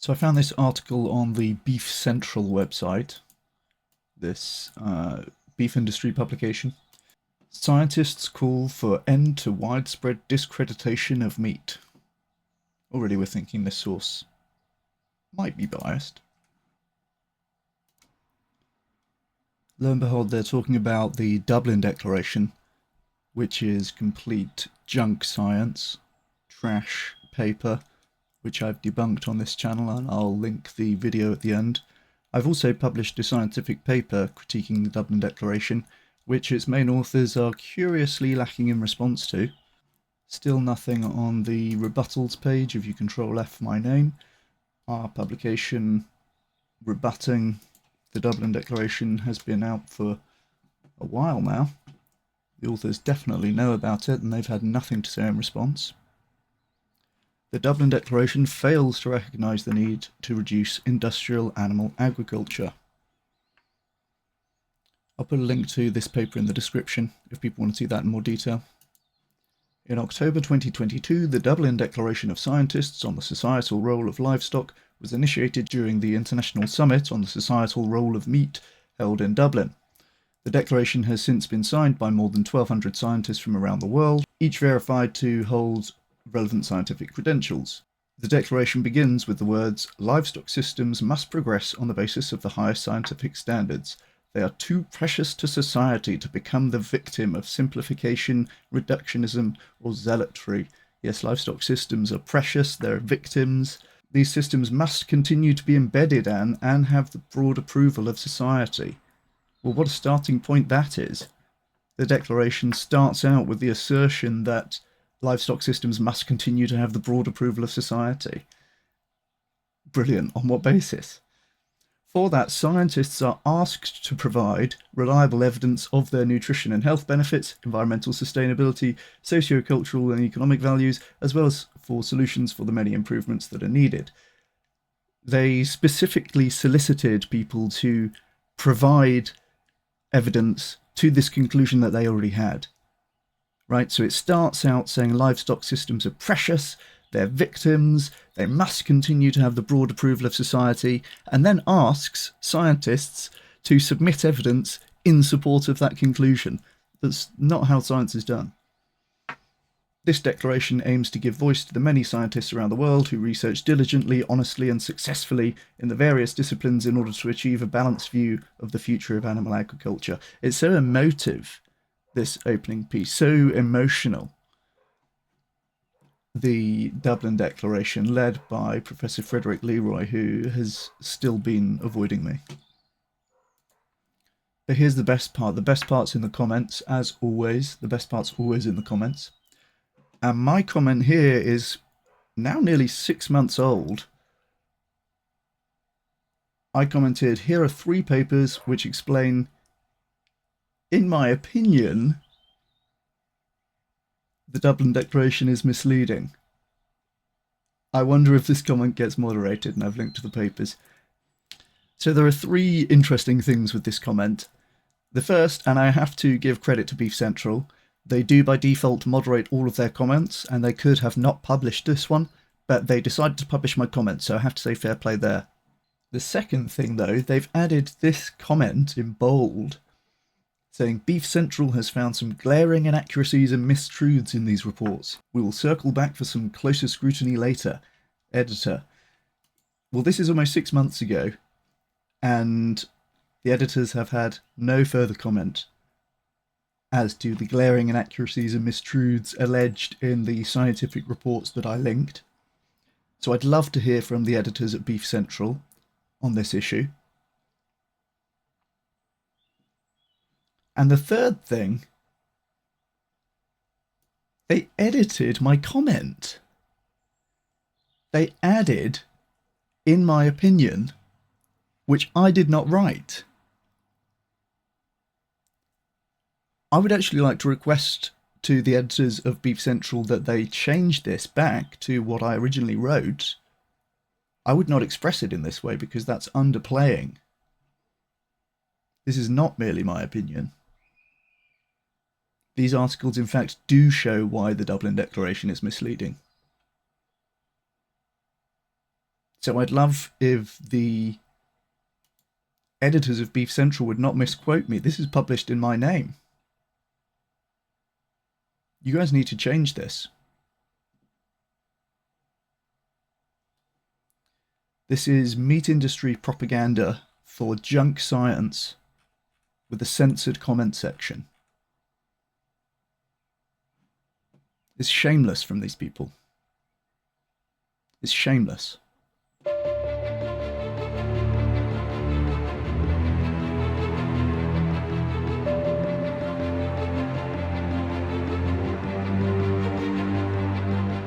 So I found this article on the Beef Central website, this beef industry publication. Scientists call for end to widespread discreditation of meat. Already we're thinking this source might be biased. Lo and behold, they're talking about the Dublin Declaration, which is complete junk science, trash paper, which I've debunked on this channel, and I'll link the video at the end. I've also published a scientific paper critiquing the Dublin Declaration, which its main authors are curiously lacking in response to. Still nothing on the rebuttals page if you Control F my name. Our publication rebutting the Dublin Declaration has been out for a while now. The authors definitely know about it, and they've had nothing to say in response. The Dublin Declaration fails to recognise the need to reduce industrial animal agriculture. I'll put a link to this paper in the description if people want to see that in more detail. In October 2022, the Dublin Declaration of Scientists on the Societal Role of Livestock was initiated during the International Summit on the Societal Role of Meat held in Dublin. The declaration has since been signed by more than 1,200 scientists from around the world, each verified to hold relevant scientific credentials. The declaration begins with the words, "Livestock systems must progress on the basis of the highest scientific standards. They are too precious to society to become the victim of simplification, reductionism, or zealotry." Yes, livestock systems are precious, they're victims. These systems must continue to be embedded in and have the broad approval of society. Well, what a starting point that is. The declaration starts out with the assertion that livestock systems must continue to have the broad approval of society. Brilliant. On what basis? For that, scientists are asked to provide reliable evidence of their nutrition and health benefits, environmental sustainability, socio-cultural and economic values, as well as for solutions for the many improvements that are needed. They specifically solicited people to provide evidence to this conclusion that they already had. Right, so it starts out saying livestock systems are precious, they're victims, they must continue to have the broad approval of society, and then asks scientists to submit evidence in support of that conclusion. That's not how science is done. This declaration aims to give voice to the many scientists around the world who research diligently, honestly, and successfully in the various disciplines in order to achieve a balanced view of the future of animal agriculture. It's so emotive, this opening piece, so emotional. The Dublin Declaration, led by Professor Frederick Leroy, who has still been avoiding me. But here's the best part. The best part's in the comments, as always. The best part's always in the comments. And my comment here is now nearly 6 months old. I commented, "Here are 3 papers which explain, in my opinion, the Dublin Declaration is misleading." I wonder if this comment gets moderated, and I've linked to the papers. So there are 3 interesting things with this comment. The first, and I have to give credit to Beef Central, they do by default moderate all of their comments, and they could have not published this one, but they decided to publish my comment, so I have to say fair play there. The second thing, though, they've added this comment in bold, saying, "Beef Central has found some glaring inaccuracies and mistruths in these reports. We will circle back for some closer scrutiny later. Editor." Well, this is almost 6 months ago, and the editors have had no further comment as to the glaring inaccuracies and mistruths alleged in the scientific reports that I linked. So I'd love to hear from the editors at Beef Central on this issue. And the third thing, they edited my comment. They added, "in my opinion," which I did not write. I would actually like to request to the editors of Beef Central that they change this back to what I originally wrote. I would not express it in this way because that's underplaying. This is not merely my opinion. These articles, in fact, do show why the Dublin Declaration is misleading. So I'd love if the editors of Beef Central would not misquote me. This is published in my name. You guys need to change this. This is meat industry propaganda for junk science with a censored comment section. It's shameless from these people. It's shameless.